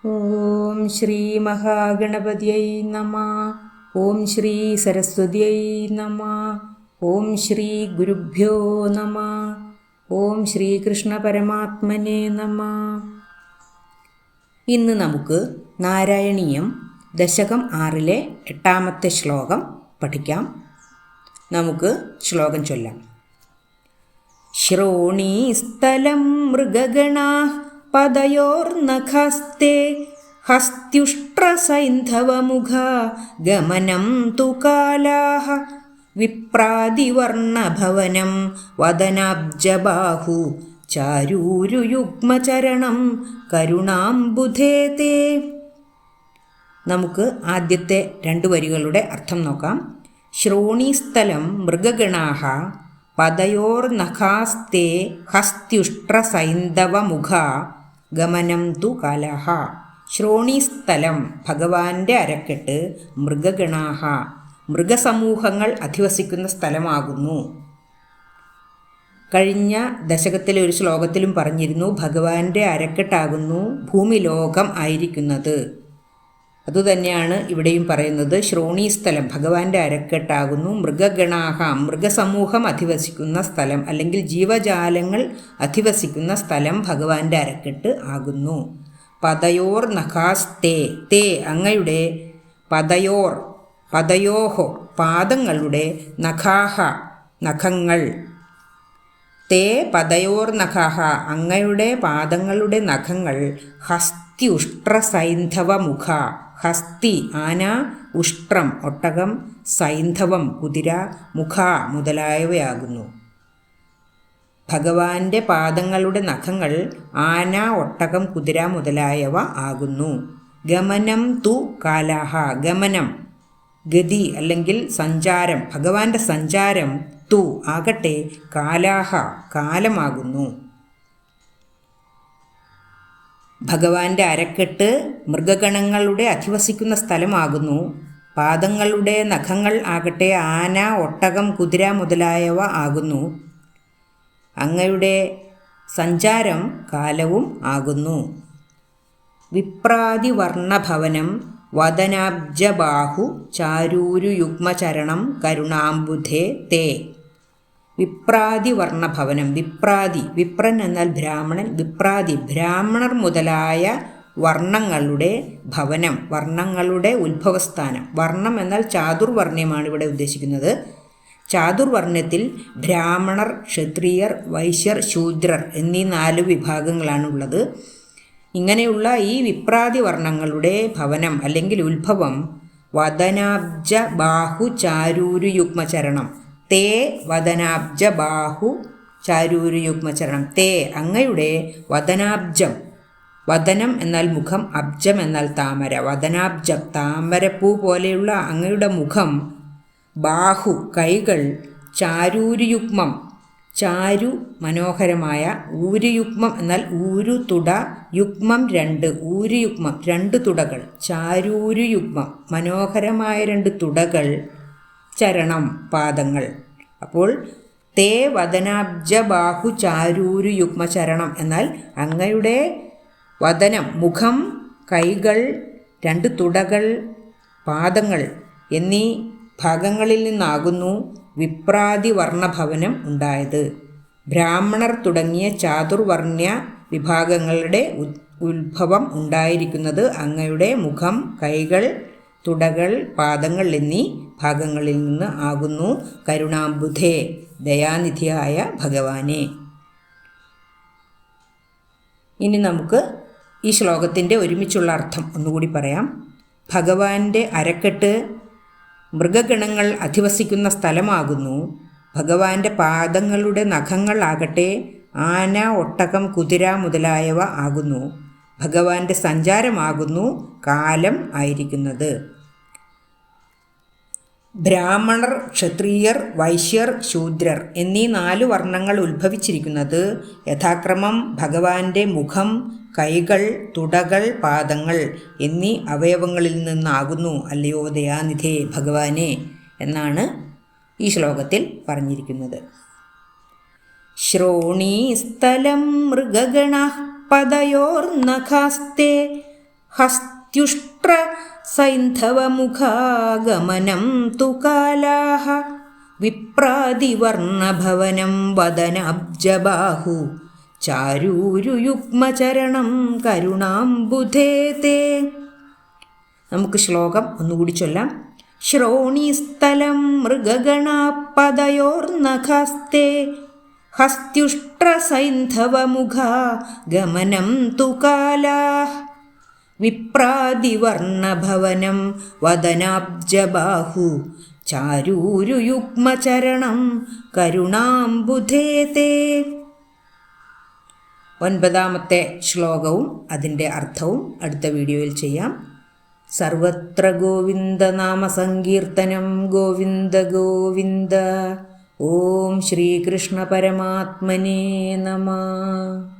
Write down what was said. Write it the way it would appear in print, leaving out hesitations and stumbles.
ഓം ശ്രീ മഹാഗണപതിയൈ നമഃ. ഓം ശ്രീ സരസ്വതിയൈ നമഃ. ഓം ശ്രീ ഗുരുഭ്യോ നമഃ. ഓം ശ്രീകൃഷ്ണ പരമാത്മനേ നമഃ. ഇന്ന് നമുക്ക് നാരായണീയം ദശകം 6-ലെ 8-ാമത്തെ ശ്ലോകം പഠിക്കാം. നമുക്ക് ശ്ലോകം ചൊല്ലാം. ശ്രോണീസ്ഥലം മൃഗഗണാഃ പദയോർനഖസ്തേ ഹസ്ത്യുഷ്ട്രസൈന്ധവമുഖാ ഗമനം തു കാലാഃ വിപ്രാതിവർണഭവനം വദനാബ്ജബാഹു ചാരൂരുയുഗ്മചരണം കരുണാംബുധേ തേ. നമുക്ക് ആദ്യത്തെ 2 വരികളുടെ അർത്ഥം നോക്കാം. ശ്രോണീസ്ഥലം മൃഗഗണാഃ പദയോർനഖാസ്തേ ഹസ്ത്യുഷ്ട്രസൈന്ധവമുഖാ ഗമനം തു കാലഃ. ശ്രോണീസ്ഥലം ഭഗവാന്റെ അരക്കെട്ട്, മൃഗഗണാഃ മൃഗസമൂഹങ്ങൾ അധിവസിക്കുന്ന സ്ഥലമാകുന്നു. കഴിഞ്ഞ ദശകത്തിലെ ഒരു ശ്ലോകത്തിലും പറഞ്ഞിരുന്നു, ഭഗവാന്റെ അരക്കെട്ടാകുന്നു ഭൂമിലോകം ആയിരിക്കുന്നത്. അതുതന്നെയാണ് ഇവിടെയും പറയുന്നത്. ശ്രോണീസ്ഥലം ഭഗവാന്റെ അരക്കെട്ടാകുന്നു മൃഗഗണാഃ മൃഗസമൂഹം അധിവസിക്കുന്ന സ്ഥലം, അല്ലെങ്കിൽ ജീവജാലങ്ങൾ അധിവസിക്കുന്ന സ്ഥലം ഭഗവാന്റെ അരക്കെട്ട് ആകുന്നു. പദയോർ നഖാസ്തേ തേ അങ്ങയുടെ പദയോർ പദയോഹോ പാദങ്ങളുടെ നഖാഹ നഖങ്ങൾ തേ പദയോർ നഖാഹ അങ്ങയുടെ പാദങ്ങളുടെ നഖങ്ങൾ ഹസ്ത്യുഷ്ട്രസൈന്ധവമുഖ ഹസ്തി ആന, ഉഷ്ട്രം ഒട്ടകം, സൈന്ധവം കുതിര, മുഖ മുതലായവയാകുന്നു. ഭഗവാന്റെ പാദങ്ങളുടെ നഖങ്ങൾ ആന, ഒട്ടകം, കുതിര മുതലായവ ആകുന്നു. ഗമനം തു കാലാഹ ഗമനം ഗതി അല്ലെങ്കിൽ സഞ്ചാരം, ഭഗവാന്റെ സഞ്ചാരം തു ആകട്ടെ കാലാഹ കാലമാകുന്നു. ഭഗവാന്റെ അരക്കെട്ട് മൃഗഗണങ്ങളുടെ അധിവസിക്കുന്ന സ്ഥലമാകുന്നു. പാദങ്ങളുടെ നഖങ്ങൾ ആകട്ടെ ആന, ഒട്ടകം, കുതിര മുതലായവ ആകുന്നു. അങ്ങയുടെ സഞ്ചാരം കാലവും ആകുന്നു. വിപ്രാതിവർണഭവനം വദനാബ്ജബാഹു ചാരൂരുയുഗ്മചരണം കരുണാംബുധേ തേ. വിപ്രാതിവർണഭവനം വിപ്രാതി വിപ്രൻ എന്നാൽ ബ്രാഹ്മണൻ, വിപ്രാതി ബ്രാഹ്മണർ മുതലായ വർണ്ണങ്ങളുടെ ഭവനം, വർണ്ണങ്ങളുടെ ഉത്ഭവസ്ഥാനം. വർണ്ണം എന്നാൽ ചാതുർവർണ്ണ്യമാണ് ഇവിടെ ഉദ്ദേശിക്കുന്നത്. ചാതുർവർണ്ണ്യത്തിൽ ബ്രാഹ്മണർ, ക്ഷത്രിയർ, വൈശ്യർ, ശൂദ്രർ എന്നീ 4 വിഭാഗങ്ങളാണുള്ളത്. ഇങ്ങനെയുള്ള ഈ വിപ്രാതി വർണ്ണങ്ങളുടെ ഭവനം അല്ലെങ്കിൽ ഉത്ഭവം വദനാബ്ജ ബാഹു ചാരൂരുയുഗ്മചരണം തേ വദനാബ്ജബാഹു ചാരൂരുയുഗ്മചരണം തേ അങ്ങയുടെ വദനാബ്ജം, വദനം എന്നാൽ മുഖം, അബ്ജം എന്നാൽ താമര, വദനാബ്ജം താമരപ്പൂ പോലെയുള്ള അങ്ങയുടെ മുഖം, ബാഹു കൈകൾ, ചാരൂരുയുഗ്മം ചാരു മനോഹരമായ, ഊരുയുഗ്മം എന്നാൽ ഊരു തുട, യുഗ്മം 2 ഊരുയുഗ്മം 2 തുടകൾ, ചാരൂരുയുഗ്മം മനോഹരമായ 2 തുടകൾ, ചരണം പാദങ്ങൾ. അപ്പോൾ തേ വദനാബ്ജബാഹു ചാരൂരുയുഗ്മചരണം എന്നാൽ അങ്ങയുടെ വദനം മുഖം, കൈകൾ, 2 തുടകൾ, പാദങ്ങൾ എന്നീ ഭാഗങ്ങളിൽ നിന്നാകുന്നു വിപ്രാതിവർണഭവനം ഉണ്ടായത്. ബ്രാഹ്മണർ തുടങ്ങിയ ചാതുർവർണ്ണ്യ വിഭാഗങ്ങളുടെ ഉത്ഭവം ഉണ്ടായിരിക്കുന്നത് അങ്ങയുടെ മുഖം, കൈകൾ, തുടകൾ, പാദങ്ങൾ എന്നീ ഭാഗങ്ങളിൽ നിന്ന് ആകുന്നു. കരുണാംബുധേ ദയാനിധിയായ ഭഗവാനെ. ഇനി നമുക്ക് ഈ ശ്ലോകത്തിൻ്റെ ഒരുമിച്ചുള്ള അർത്ഥം ഒന്നുകൂടി പറയാം. ഭഗവാന്റെ അരക്കെട്ട് മൃഗഗണങ്ങൾ അധിവസിക്കുന്ന സ്ഥലമാകുന്നു. ഭഗവാന്റെ പാദങ്ങളുടെ നഖങ്ങൾ ആകട്ടെ ആന, ഒട്ടകം, കുതിര മുതലായവ ആകുന്നു. ഭഗവാന്റെ സഞ്ചാരമാകുന്നു കാലം ആയിരിക്കുന്നത്. ബ്രാഹ്മണർ, ക്ഷത്രിയർ, വൈശ്യർ, ശൂദ്രർ എന്നീ 4 വർണ്ണങ്ങൾ ഉത്ഭവിച്ചിരിക്കുന്നത് യഥാക്രമം ഭഗവാന്റെ മുഖം, കൈകൾ, തുടകൾ, പാദങ്ങൾ എന്നീ അവയവങ്ങളിൽ നിന്നാകുന്നു. അല്ലയോ ദയാനിധേ ഭഗവാനെ എന്നാണ് ഈ ശ്ലോകത്തിൽ പറഞ്ഞിരിക്കുന്നത്. ശ്രോണീസ്ഥലം മൃഗഗണഃ പദയോർനഖാസ്തേ ഹസ്ത്യുഷ്ട്ര സൈന്ധവമുഖാഗമനം തു കാലാഹ വിപ്രാതിവർണഭവനം വദനാബ്ജബാഹു ചാരൂരുയുഗ്മചരണം കരുണാംബുധേ തേ. നമുക്ക് ശ്ലോകം ഒന്നുകൂടി ചൊല്ലാം. ശ്രോണീസ്ഥലം മൃഗഗണാപദയോർനഖസ്തേ ഹസ്ത്യുഷ്ട്രസൈന്ധവമുഖാ ഗമനം തു കാലാഃ വിപ്രാതിവർണഭവനം വദനാബ്ജബാഹു ചാരൂരുയുഗ്മചരണം കരുണാംബുധേ തേ. 9ാമത്തെ ശ്ലോകവും അതിൻ്റെ അർത്ഥവും അടുത്ത വീഡിയോയിൽ ചെയ്യാം. സർവത്ര ഗോവിന്ദനാമ സങ്കീർത്തനം ഗോവിന്ദ ഗോവിന്ദ. ഓം ശ്രീകൃഷ്ണ പരമാത്മനേ നമഃ.